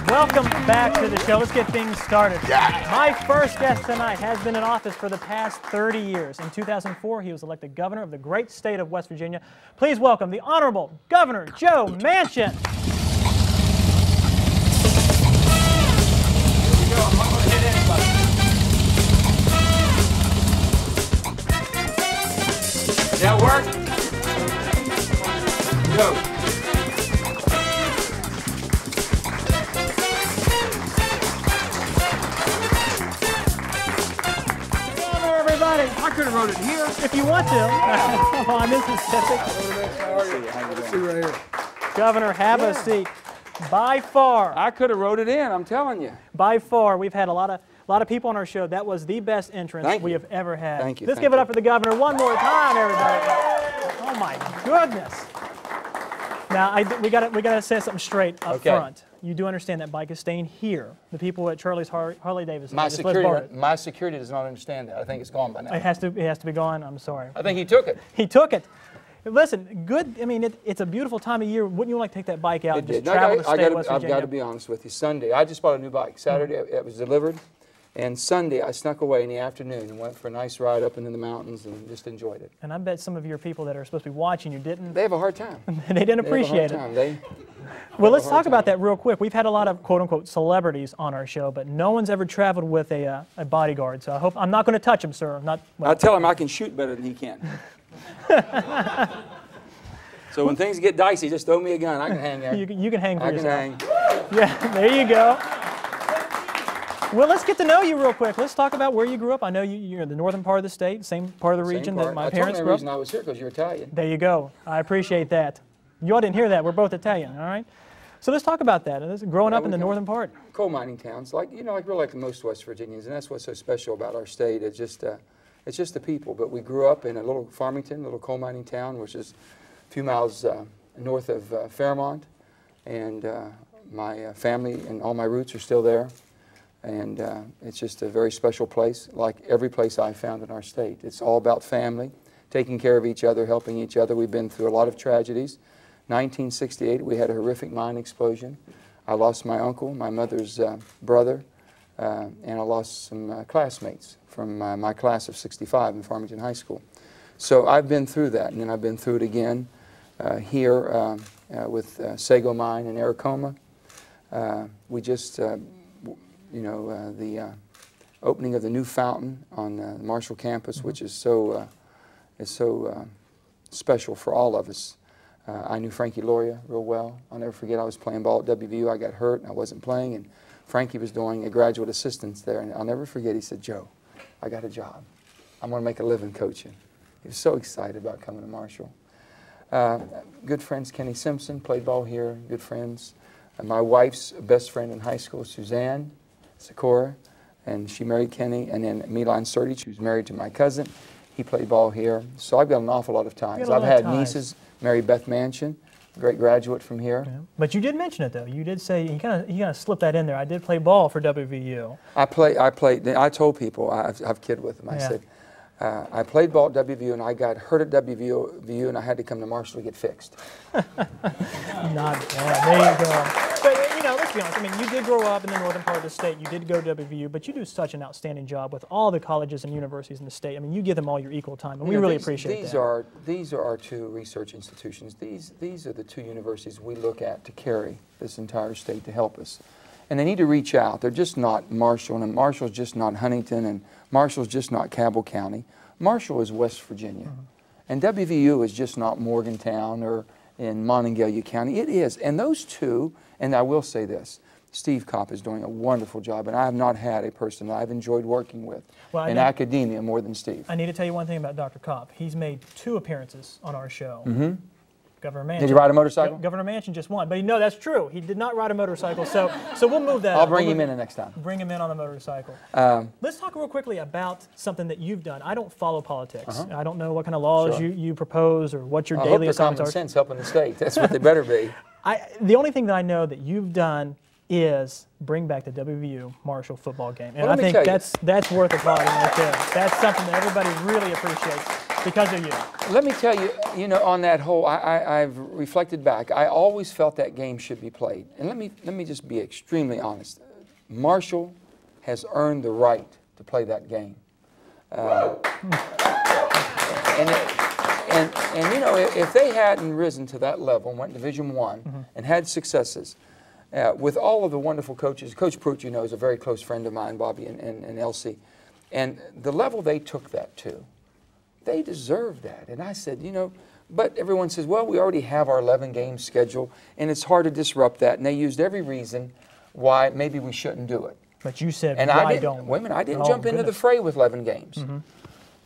Welcome back to the show. Let's get things started. Yeah. My first guest tonight has been in office for the past 30 years. In 2004, he was elected governor of the great state of West Virginia. Please welcome the Honorable Governor Joe Manchin. Does that work? Go. Everybody, I could have wrote it here. if you want to. Come on, this is epic. How are you? See right here. Governor, have a seat. By far, I could have wrote it in, I'm telling you. by far, we've had a lot of people on our show. That was the best entrance Thank we you. have ever had. Thank you, Let's thank give it you. up for the governor one more time, everybody. Oh my goodness. Now we gotta say something straight up Okay. front. You do understand that bike is staying here. The people at Charlie's Harley Davidson. My just let's borrow it. security does not understand that. I think it's gone by now. It has to be gone. I'm sorry. I think he took it. He took it. Listen, good. I mean, it's a beautiful time of year. Wouldn't you like to take that bike out and just travel the state of West I've Virginia? got to be honest with you. Sunday, I just bought a new bike. Saturday, it was delivered. And Sunday, I snuck away in the afternoon and went for a nice ride up into the mountains and just enjoyed it. And I bet some of your people that are supposed to be watching you didn't. They have a hard time. They didn't appreciate it. Well, let's talk about that real quick. We've had a lot of quote-unquote celebrities on our show, but no one's ever traveled with a bodyguard. So I hope I'm not going to touch him, sir. Not. Well, I tell him I can shoot better than he can. So when things get dicey, just throw me a gun. I can hang there. you can hang for I can yourself. hang. Yeah, there you go. Well, let's get to know you real quick. Let's talk about where you grew up. I know you're in the northern part of the state, same part of the region that my parents grew up. I told you the reason I was here because you're Italian. There you go. I appreciate that. You all didn't hear that. We're both Italian, all right? So let's talk about that. Growing up in the northern part. Coal mining towns, like we're like most West Virginians, and that's what's so special about our state. It's just the people. But we grew up in a little Farmington, little coal mining town, which is a few miles north of Fairmont, and my family and all my roots are still there. And it's just a very special place, like every place I found in our state. It's all about family, taking care of each other, helping each other. We've been through a lot of tragedies. 1968, we had a horrific mine explosion. I lost my uncle, my mother's brother, and I lost some classmates from my class of 65 in Farmington High School. So I've been through that, and then I've been through it again here with Sago Mine in Aracoma. We just the opening of the new fountain on the Marshall campus, which is so special for all of us. I knew Frankie Loria real well. I'll never forget, I was playing ball at WVU. I got hurt and I wasn't playing, and Frankie was doing a graduate assistance there. And I'll never forget, he said, "Joe, I got a job. I'm going to make a living coaching." He was so excited about coming to Marshall. Good friends, Kenny Simpson, played ball here, good friends. My wife's best friend in high school, Suzanne Sikora, and she married Kenny. And then Milan Srdic, who's married to my cousin, he played ball here. So I've got an awful lot of ties. I've had nieces, Mary Beth Manchin, great graduate from here. Yeah. But you did mention it though. You did say you kind of slipped that in there. I did play ball for WVU. I told people, I've kid with them. I said, I played ball at WVU and I got hurt at WVU and I had to come to Marshall to get fixed. Not bad. There you go. But let's be honest. I mean, you did grow up in the northern part of the state. You did go to WVU, but you do such an outstanding job with all the colleges and universities in the state. I mean, you give them all your equal time, and we really appreciate that. These are our two research institutions. These are the two universities we look at to carry this entire state to help us. And they need to reach out. They're just not Marshall, and Marshall's just not Huntington, and Marshall's just not Cabell County. Marshall is West Virginia. And WVU is just not Morgantown or in Monongalia County. It is. And those two, and I will say this, Steve Kopp is doing a wonderful job, and I have not had a person that I've enjoyed working with in academia more than Steve. I need to tell you one thing about Dr. Kopp. He's made 2 appearances on our show. Governor Manchin. Did you ride a motorcycle? Governor Manchin just won. But no, that's true. He did not ride a motorcycle, so we'll move that. I'll bring him in the next time. Bring him in on the motorcycle. Let's talk real quickly about something that you've done. I don't follow politics. I don't know what kind of laws you propose or what your daily assignments are. Common sense helping the state. That's what they better be. The only thing that I know that you've done is bring back the WVU Marshall football game. And I think that's worth applauding right there. That's something that everybody really appreciates. because of you. Let me tell you, you know, on that whole, I've reflected back. I always felt that game should be played. And let me just be extremely honest. Marshall has earned the right to play that game. And you know, if they hadn't risen to that level and went Division I and had successes, with all of the wonderful coaches, Coach Pruitt, you know, is a very close friend of mine, Bobby and Elsie, and the level they took that to, they deserve that. And I said, you know, but everyone says, well, we already have our 11-game schedule, and it's hard to disrupt that. And they used every reason why maybe we shouldn't do it. But you said, and why don't we? Wait a minute, I didn't jump into the fray with 11 games.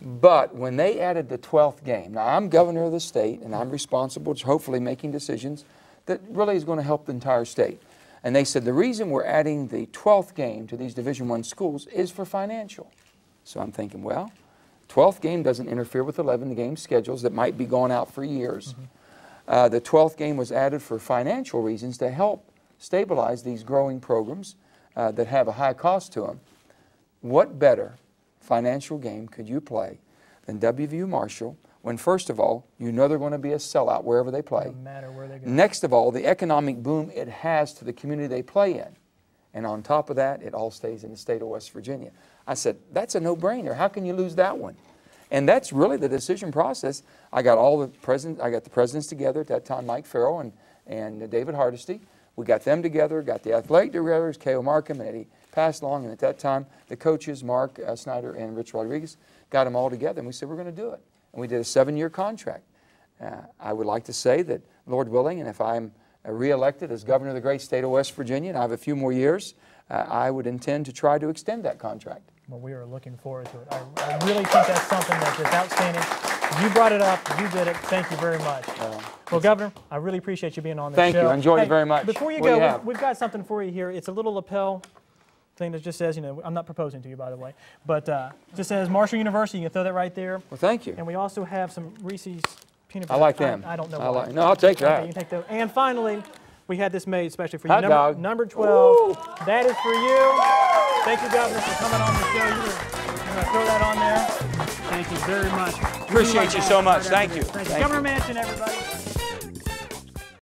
But when they added the 12th game, now I'm governor of the state, and I'm responsible for hopefully making decisions that really is going to help the entire state. And they said the reason we're adding the 12th game to these Division I schools is for financial. So I'm thinking, well, 12th game doesn't interfere with 11-game schedules that might be going out for years. The 12th game was added for financial reasons to help stabilize these growing programs that have a high cost to them. What better financial game could you play than WVU Marshall when, first of all, you know they're going to be a sellout wherever they play. No matter where they go. Next of all, the economic boom it has to the community they play in. And on top of that, it all stays in the state of West Virginia. I said, that's a no-brainer. How can you lose that one? And that's really the decision process. I got the presidents together at that time, Mike Farrell and David Hardesty. We got them together, got the athletic directors, K.O. Markham and Eddie Passlong, and at that time, the coaches, Mark Snyder and Rich Rodriguez, got them all together, and we said, we're going to do it. And we did a 7-year contract. I would like to say that, Lord willing, and if I'm re-elected as governor of the great state of West Virginia, and I have a few more years, I would intend to try to extend that contract. Well, we are looking forward to it. I really think that's something that's just outstanding. You brought it up. You did it. Thank you very much. Well, Governor, I really appreciate you being on the show. Thank you. I enjoyed it very much. Before you go, we've got something for you here. It's a little lapel thing that just says, you know, I'm not proposing to you, by the way, but just says Marshall University. You can throw that right there. Well, thank you. And we also have some Reese's peanut butter. I like them. I don't know why. No, I'll take that. Okay, you can take those. And finally, we had this made especially for Hot you. dog. Number 12. Ooh. That is for you. Thank you, Governor, for coming on the show. You're going to throw that on there. Thank you very much. Appreciate you so much. Thank you. Governor Manchin, everybody.